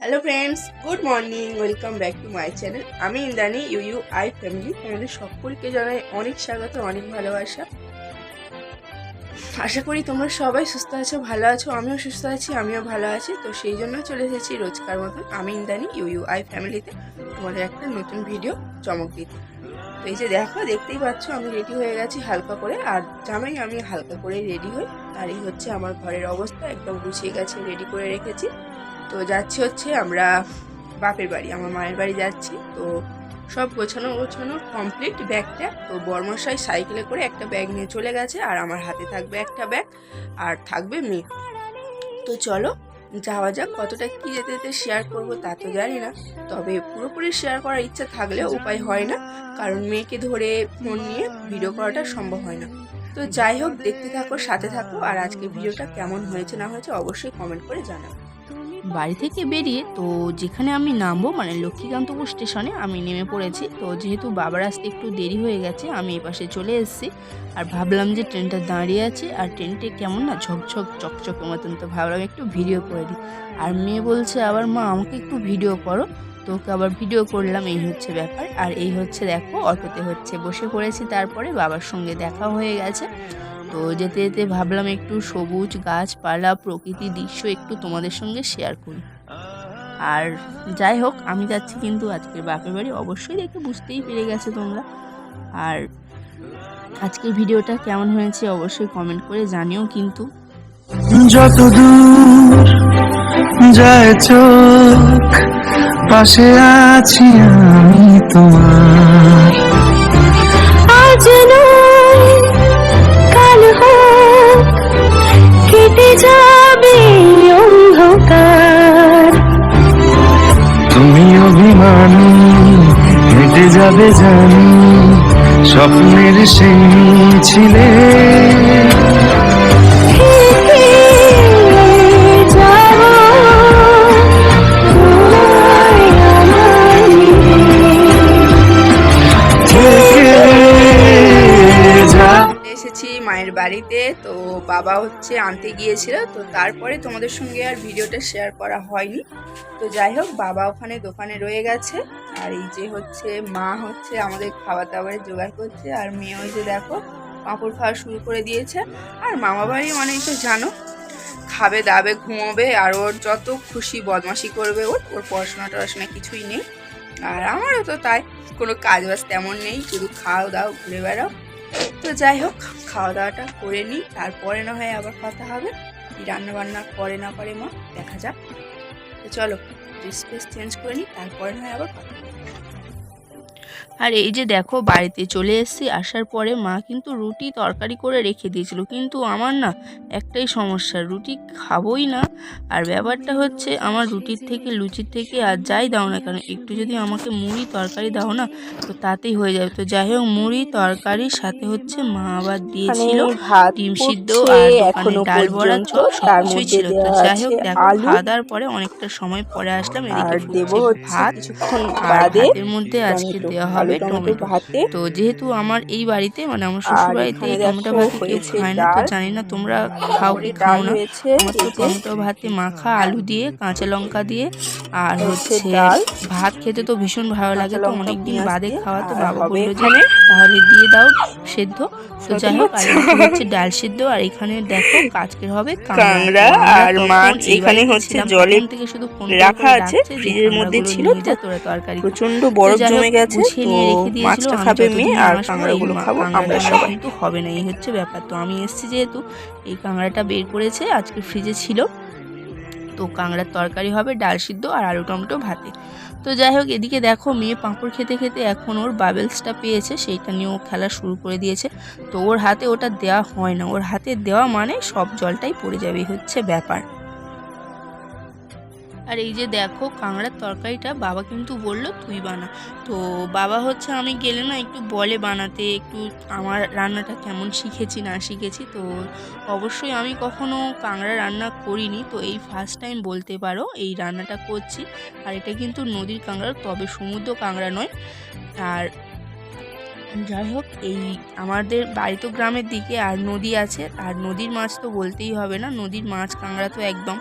Hello friends, good morning, welcome back to my channel. আমি Indrani, you I family. তোমাদের সকলকে জানাই অনেক স্বাগত, অনেক ভালোবাসা। আশা করি তোমরা সবাই সুস্থ আছো, ভালো আছো। আমিও সুস্থ আছি, আমিও ভালো আছি। তো সেই জন্য চলে এসেছি রোজকার মতন আমি ইন্দ্রাণী, ইউ আই ফ্যামিলিতে তোমাদের একটা নতুন ভিডিও চমক দিতে। তো এই যে দেখতেই পাচ্ছ আমি রেডি হয়ে গেছি হালকা করে, আর জামাই আমি হালকা করে রেডি হই। আর এই হচ্ছে আমার ঘরের অবস্থা, একদম গুছিয়ে গেছে, রেডি করে রেখেছি। তো যাচ্ছি হচ্ছে আমরা বাপের বাড়ি, আমার মায়ের বাড়ি যাচ্ছি। তো সব গোছানো গোছানো কমপ্লিট, ব্যাগটা। তো বর্মশাই সাইকেলে করে একটা ব্যাগ নিয়ে চলে গেছে, আর আমার হাতে থাকবে একটা ব্যাগ, আর থাকবে মেয়ে। তো চলো যাওয়া যাক। কতটা কি যেতে যেতে শেয়ার করবো তা তো জানি না, তবে পুরোপুরি শেয়ার করার ইচ্ছা থাকলেও উপায় হয় না, কারণ মেয়েকে ধরে ফোন নিয়ে ভিডিও করাটা সম্ভব হয় না। তো যাই হোক, দেখতে থাকো, সাথে থাকো, আর আজকে ভিডিওটা কেমন হয়েছে না হয়েছে অবশ্যই কমেন্ট করে জানাবো। বাড়ি থেকে বেরিয়ে তো যেখানে আমি নামবো মানে লক্ষ্মীকান্তপুর স্টেশনে আমি নেমে পড়েছি। তো যেহেতু বাবার আসতে একটু দেরি হয়ে গেছে, আমি এই পাশে চলে এসেছি। আর ভাবলাম যে ট্রেনটা দাঁড়িয়ে আছে, আর ট্রেনটা কেমন না ঝকঝক চকচকের মতন, তো ভাবলাম একটু ভিডিও করে দিই। আর মেয়ে বলছে আবার, মা আমাকে একটু ভিডিও করো। তো ওকে আবার ভিডিও করলাম, এই হচ্ছে ব্যাপার। আর এই হচ্ছে দেখো অটোতে হচ্ছে বসে পড়েছি, তারপরে বাবার সঙ্গে দেখা হয়ে গেছে। তো যেতে যেতে ভাবলাম একটু সবুজ গাছপালা প্রকৃতির দৃশ্য একটু তোমাদের সঙ্গে শেয়ার করি। আর যাই হোক, আমি যাচ্ছি কিন্তু আজকের বাপের বাড়ি, অবশ্যই দেখে বুঝতেই পেরে গেছে তোমরা। আর আজকের ভিডিওটা কেমন হয়েছে অবশ্যই কমেন্ট করে জানিও কিন্তু। যত দূর যায় চোখ, পাশে আছি আমি তোমার। আজ নয় কাল হোক, কেটে যাবে অন্ধকার। তুমি অভিমানী, হেঁটে যাবে জানি, স্বপ্নের সেই ছিলে। এসেছি মায়ের বাড়িতে। তো বাবা হচ্ছে আনতে গিয়েছিল, তো তারপরে তোমাদের সঙ্গে আর ভিডিওটা শেয়ার করা হয়নি। তো যাই হোক, বাবা ওখানে দোকানে রয়ে গেছে, আর এই যে হচ্ছে মা হচ্ছে আমাদের খাবার দাবারের জোগাড় করছে, আর মেয়ে ওই যে দেখো পাঁপড় খাওয়া শুরু করে দিয়েছে। আর মামা বাড়ি অনেক তো জানো, খাবে দাবে ঘুমোবে, আর ওর যত খুশি বদমাশি করবে। ওর ওর পড়াশোনা টড়াশোনা কিছুই নেই, আর আমারও তো তাই, কোনো কাজ বাজ তেমন নেই, শুধু খাও দাও ঘুরে বেড়াও। তো যাই হোক, খাওয়া দাওয়াটা করে নিই, তারপরে না হয় আবার কথা হবে। কি রান্না বান্না করে না করে মা, দেখা যাক। তো চলো ড্রেস ফ্রেস চেঞ্জ করে নিই, তারপরে না হয় আবার কথা হবে। আর এই যে দেখো বাড়িতে চলে এসেছি, আসার পরে মা কিন্তু রুটি তরকারি করে রেখে দিয়েছিল, কিন্তু আমার না একটাই সমস্যা, রুটি খাবোই না। আর ব্যাপারটা হচ্ছে আমার রুটির থেকে লুচির থেকে আর যাই দাও না কেন, একটু যদি আমাকে মুড়ি তরকারি দাও না, তো তাতেই হয়ে যাবে। তো যাই হোক, মুড়ি তরকারির সাথে হচ্ছে মা আবার দিয়েছিল ডিম সিদ্ধ আর দোকানে ডাল বড়া চপ সবকিছুই ছিল। তো যাই হোক দেখো, খাওয়া দাওয়ার পরে অনেকটা সময় পরে আসলাম, এদিকে ফুটছে ভাত। আর ভাতের মধ্যে আজকে দেওয়া হবে টমেটো। তো যেহেতু আমার এই বাড়িতে মানে আমার শ্বশুর বাড়িতে এই টমেটো ভাত কেউ খায় না, তো জানি না তোমরা খাও কি খাও না। আমার তো টমেটো ভাতে মাখা আলু দিয়ে কাঁচা লঙ্কা দিয়ে আর হচ্ছে ভাত খেতে তো ভীষণ ভালো লাগে। তো অনেকদিন বাদে খাওয়া, তো বাবা বললো যে তাহলে দিয়ে দাও সেদ্ধ। তো যাই হোক, আর হচ্ছে ডাল সিদ্ধ, আর এখানে দেখো আজকের হবে কাংড়া আর মাছ। এখানে হচ্ছে জলে থেকে শুধু ফোন রাখা আছে, ফ্রিজের মধ্যে ছিল, তো তোরা তরকারি প্রচন্ড বরফ জমে গেছে। তো মাছটা খাবে মেয়ে, আর কাঁকড়াগুলো কাঁকড়াগুলো খাবো আমরা সবাই। কিন্তু হবে না, এই হচ্ছে ব্যাপার। তো আমি এসেছি যেহেতু, এই কাঁকড়াটা বের করেছে, আজকে ফ্রিজে ছিল। তো কাঁকড়ার তরকারি হবে, ডাল সিদ্ধ আর আলু টমেটো ভাতে। তো যাই হোক, এদিকে দেখো মেয়ে পাঁপড় খেতে খেতে এখন ওর বাবেলসটা পেয়েছে, সেইটা নিয়ে ও খেলা শুরু করে দিয়েছে। তো ওর হাতে ওটা দেওয়া হয় না, ওর হাতে দেওয়া মানে সব জলটাই পড়ে যাবে, হচ্ছে ব্যাপার। আর এই যে দেখো কাঁকড়ার তরকারিটা বাবা কিন্তু বললো তুই বানা। তো বাবা হচ্ছে আমি গেলে না একটু বলে বানাতে, একটু আমার রান্নাটা কেমন শিখেছি না শিখেছি। তো অবশ্যই আমি কখনো কাঁকড়া রান্না করিনি, তো এই ফার্স্ট টাইম বলতে পারো এই রান্নাটা করছি। আর এটা কিন্তু নদীর কাঁকড়া, তবে সমুদ্র কাঁকড়া নয়। আর যাই হোক, এই আমাদের বাড়ি তো গ্রামের দিকে, আর নদী আছে, আর নদীর মাছ তো বলতেই হবে না, নদীর মাছ কাঁকড়া তো একদম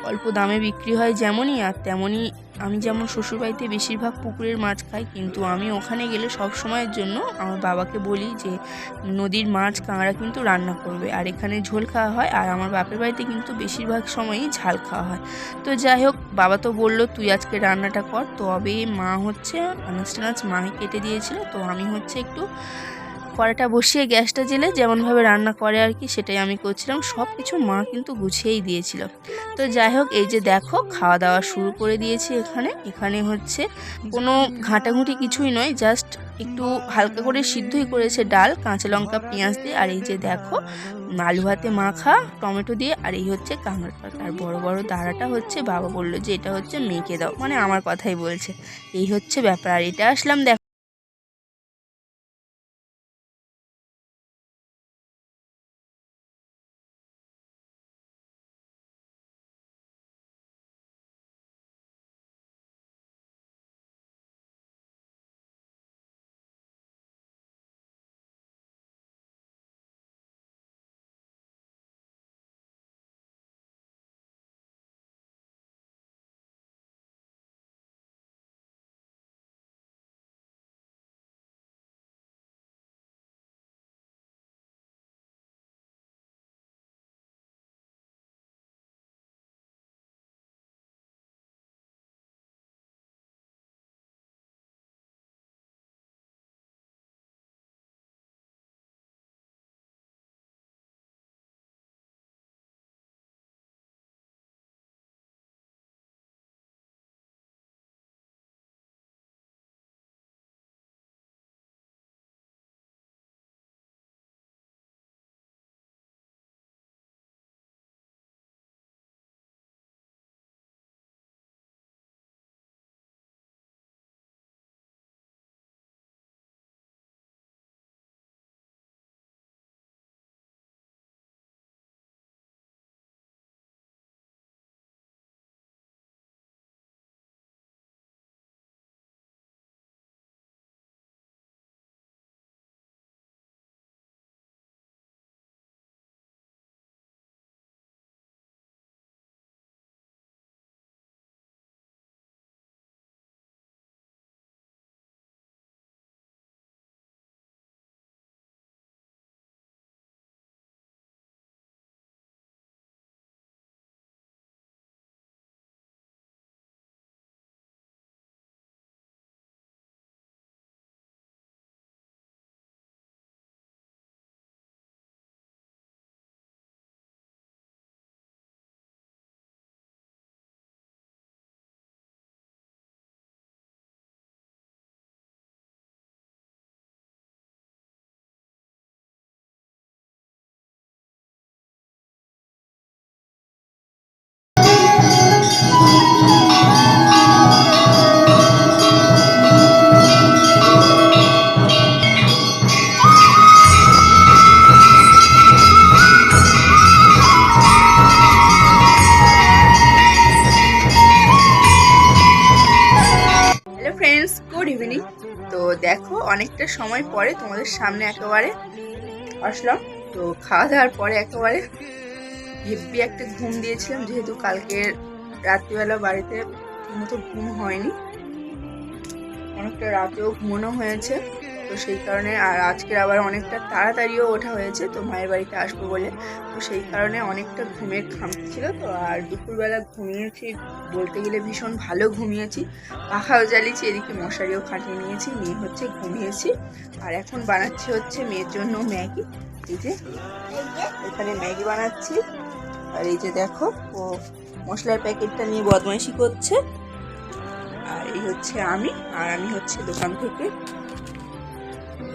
অল্প দামে বিক্রি হয় যেমনই, আর তেমনই আমি যেমন শ্বশুরবাড়িতে বেশিরভাগ পুকুরের মাছ খাই, কিন্তু আমি ওখানে গেলে সব সময়ের জন্য আমার বাবাকে বলি যে নদীর মাছ কাঁকড়া কিন্তু রান্না করবে, আর এখানে ঝোল খাওয়া হয়। আর আমার বাপের বাড়িতে কিন্তু বেশিরভাগ সময়ই ঝাল খাওয়া হয়। তো যাই হোক, বাবা তো বললো তুই আজকে রান্নাটা কর। তবে মা হচ্ছে আনাজ টানাজ মাকে কেটে দিয়েছিল, তো আমি হচ্ছে একটু কড়াটা বসিয়ে গ্যাসটা জেলে যেমনভাবে রান্না করে আর কি, সেটাই আমি করছিলাম। সব কিছু মা কিন্তু গুছিয়েই দিয়েছিল। তো যাই হোক, এই যে দেখো খাওয়া দাওয়া শুরু করে দিয়েছি। এখানে হচ্ছে কোনো ঘাঁটাঘুঁটি কিছুই নয়, জাস্ট একটু হালকা করে সিদ্ধই করেছে ডাল, কাঁচা লঙ্কা পেঁয়াজ দিয়ে। আর এই যে দেখো আলু ভাতে মাখা টমেটো দিয়ে, আর এই হচ্ছে কাঁকড়ার তরকারি। আর বড় বড় দাঁড়াটা হচ্ছে বাবা বললো যে এটা হচ্ছে মেয়েকে দাও, মানে আমার কথাই বলছে। এই হচ্ছে ব্যাপার। আর এটা আসলাম দেখো হ্যালো ফ্রেন্ডস, গুড ইভিনিং। তো দেখো অনেকটা সময় পরে তোমাদের সামনে একেবারে আসলাম। তো খাওয়া দাওয়ার পরে একেবারে হেভি একটা ঘুম দিয়েছিলাম, যেহেতু কালকে রাত্রিবেলা বাড়িতে ঠিকমতো ঘুম হয়নি, অনেকটা রাতেও ঘুমানো হয়েছে। তো সেই কারণে আর আজকের আবার অনেকটা তাড়াতাড়িও ওঠা হয়েছে, তো মায়ের বাড়িতে আসবো বলে। তো সেই কারণে অনেকটা ঘুমের খামতি ছিল। তো আর দুপুরবেলা ঘুমিয়েছি, বলতে গেলে ভীষণ ভালো ঘুমিয়েছি। পাখাও জ্বালিয়েছি, এদিকে মশারিও খাটিয়ে নিয়েছি, নিয়ে হচ্ছে ঘুমিয়েছি। আর এখন বানাচ্ছি হচ্ছে মেয়ের জন্য ম্যাগি। এই যে এখানে ম্যাগি বানাচ্ছি। আর এই যে দেখো ও মশলার প্যাকেটটা নিয়ে বদমাইশি করছে। আর এই হচ্ছে আমি হচ্ছে দোকান থেকে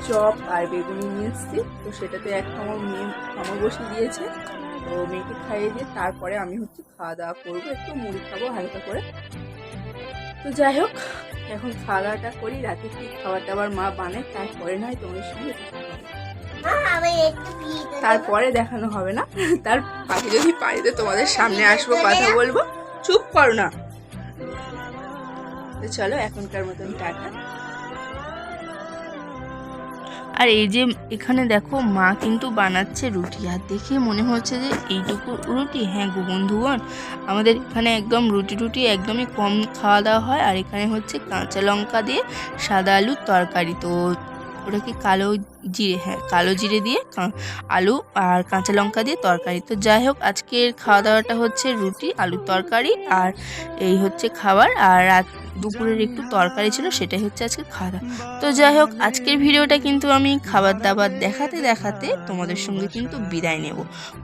চপ আর বেগুনি নিয়ে এসেছি। তো সেটাতে এক কামড় বসিয়ে দিয়েছে। তো মেয়েকে খাইয়ে দিয়ে তারপরে আমি হচ্ছে খাওয়া দাওয়া করবো, একটু মুড়ি খাবো হালকা করে। তো যাই হোক, এখন খাওয়া দাওয়াটা করি। রাতে কি খাবার দাবার মা বানায় তারপরে নয় তোমাদের সঙ্গে তারপরে দেখানো হবে না, তার পাখি যদি পারিতে তোমাদের সামনে আসবো, কথা বলবো। চুপ করো না। তো চলো এখনকার মতন টাটা। আর এই যে এখানে দেখো মা কিন্তু বানাচ্ছে রুটি, আর দেখে মনে হচ্ছে যে এইটুকু রুটি। হ্যাঁ গো বন্ধুগণ, আমাদের এখানে একদম রুটি একদমই কম খাওয়া দাওয়া হয়। আর এখানে হচ্ছে কাঁচা লঙ্কা দিয়ে সাদা আলুর তরকারি, তো ওটা কি কালো জিরে, হ্যাঁ কালো জিরে দিয়ে আলু আর কাঁচা লঙ্কা দিয়ে তরকারি। তো যাই হোক, আজকের খাওয়া দাওয়াটা হচ্ছে রুটি আলুর তরকারি, আর এই হচ্ছে খাবার। আর রাত দুপুরের একটু তরকারি ছিল, সেটাই হচ্ছে আজকে খাওয়া দাওয়া। তো যাই হোক, আজকের ভিডিওটা কিন্তু আমি খাবার দাবার দেখাতে তোমাদের সঙ্গে কিন্তু বিদায় নেব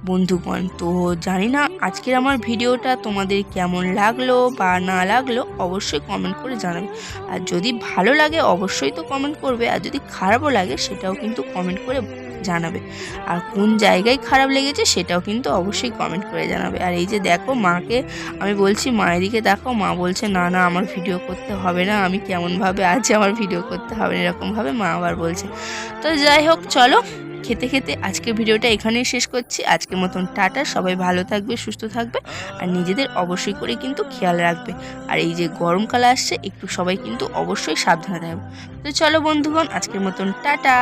বন্ধুগণ। তো জানি না আজকের আমার ভিডিওটা তোমাদের কেমন লাগলো বা না লাগলো, অবশ্যই কমেন্ট করে জানাবে। আর যদি ভালো লাগে অবশ্যই তো কমেন্ট করবে, আর যদি খারাপও লাগে সেটাও কিন্তু কমেন্ট করে জানাবে। আর কোন জায়গায় খারাপ লেগেছে সেটাও কিন্তু অবশ্যই কমেন্ট করে জানাবে। আর এই যে দেখো মাকে আমি বলছি মায়ের দিকে দেখো, মা বলছে না না আমার ভিডিও করতে হবে না, আমি কেমনভাবে আছি আমার ভিডিও করতে হবে না, এরকমভাবে মা আবার বলছে। তো যাই হোক, চলো খেতে খেতে আজকের ভিডিওটা এখানেই শেষ করছি। আজকের মতন টাটা, সবাই ভালো থাকবে, সুস্থ থাকবে, আর নিজেদের অবশ্যই করে কিন্তু খেয়াল রাখবে। আর এই যে গরমকাল আসছে, একটু সবাই কিন্তু অবশ্যই সাবধানে থাকবে। তো চলো বন্ধুগণ, আজকের মতন টাটা।